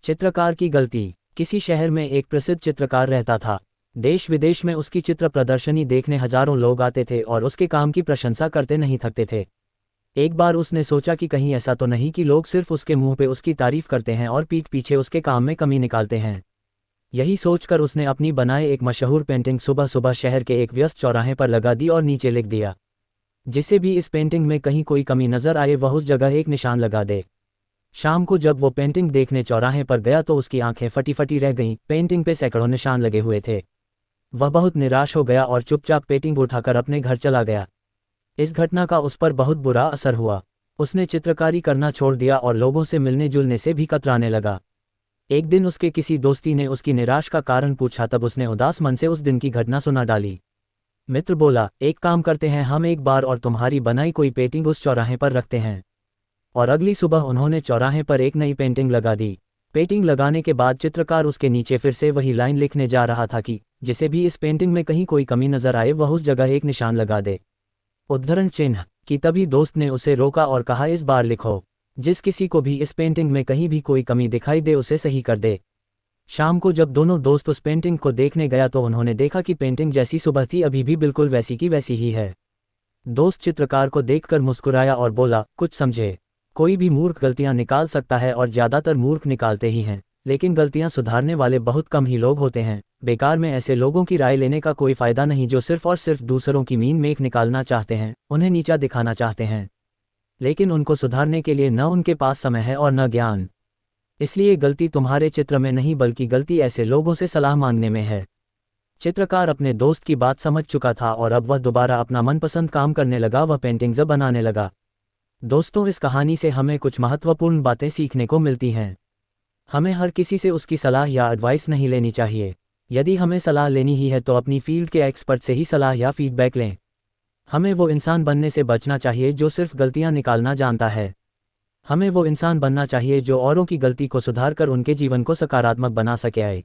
चित्रकार की गलती। किसी शहर में एक प्रसिद्ध चित्रकार रहता था। देश विदेश में उसकी चित्र प्रदर्शनी देखने हजारों लोग आते थे और उसके काम की प्रशंसा करते नहीं थकते थे। एक बार उसने सोचा कि कहीं ऐसा तो नहीं कि लोग सिर्फ उसके मुंह पे उसकी तारीफ करते हैं और पीठ पीछे उसके काम में कमी निकालते हैं। यही सोचकर उसने अपनी बनाए एक मशहूर पेंटिंग सुबह सुबह शहर के एक व्यस्त चौराहे पर लगा दी और नीचे लिख दिया, जिसे भी इस पेंटिंग में कहीं कोई कमी नजर आए वह उस जगह एक निशान लगा दे। शाम को जब वो पेंटिंग देखने चौराहे पर गया तो उसकी आंखें फटी फटी रह गईं। पेंटिंग पे सैकड़ों निशान लगे हुए थे। वह बहुत निराश हो गया और चुपचाप पेंटिंग उठाकर अपने घर चला गया। इस घटना का उस पर बहुत बुरा असर हुआ। उसने चित्रकारी करना छोड़ दिया और लोगों से मिलने जुलने से भी कतराने लगा। एक दिन उसके किसी दोस्ती ने उसकी निराश का कारण पूछा, तब उसने उदास मन से उस दिन की घटना सुना डाली। मित्र बोला, एक काम करते हैं, हम एक बार और तुम्हारी बनाई कोई पेंटिंग उस चौराहे पर रखते हैं। और अगली सुबह उन्होंने चौराहे पर एक नई पेंटिंग लगा दी। पेंटिंग लगाने के बाद चित्रकार उसके नीचे फिर से वही लाइन लिखने जा रहा था कि जिसे भी इस पेंटिंग में कहीं कोई कमी नजर आए वह उस जगह एक निशान लगा दे। उद्धरण चिन्ह। कि तभी दोस्त ने उसे रोका और कहा, इस बार लिखो, जिस किसी को भी इस पेंटिंग में कहीं भी कोई कमी दिखाई दे उसे सही कर दे। शाम को जब दोनों दोस्त उस पेंटिंग को देखने गया तो उन्होंने देखा कि पेंटिंग जैसी सुबह थी अभी भी बिल्कुल वैसी की वैसी ही है। दोस्त चित्रकार को देखकर मुस्कुराया और बोला, कुछ समझे, कोई भी मूर्ख गलतियां निकाल सकता है और ज़्यादातर मूर्ख निकालते ही हैं, लेकिन गलतियां सुधारने वाले बहुत कम ही लोग होते हैं। बेकार में ऐसे लोगों की राय लेने का कोई फ़ायदा नहीं जो सिर्फ और सिर्फ दूसरों की मीन मेख निकालना चाहते हैं, उन्हें नीचा दिखाना चाहते हैं, लेकिन उनको सुधारने के लिए न उनके पास समय है और न ज्ञान। इसलिए गलती तुम्हारे चित्र में नहीं बल्कि गलती ऐसे लोगों से सलाह मांगने में है। चित्रकार अपने दोस्त की बात समझ चुका था और अब वह दोबारा अपना मनपसंद काम करने लगा। वह पेंटिंग्स बनाने लगा। दोस्तों, इस कहानी से हमें कुछ महत्वपूर्ण बातें सीखने को मिलती हैं। हमें हर किसी से उसकी सलाह या एडवाइस नहीं लेनी चाहिए। यदि हमें सलाह लेनी ही है तो अपनी फील्ड के एक्सपर्ट से ही सलाह या फीडबैक लें। हमें वो इंसान बनने से बचना चाहिए जो सिर्फ गलतियां निकालना जानता है। हमें वो इंसान बनना चाहिए जो औरों की गलती को सुधार कर उनके जीवन को सकारात्मक बना सके।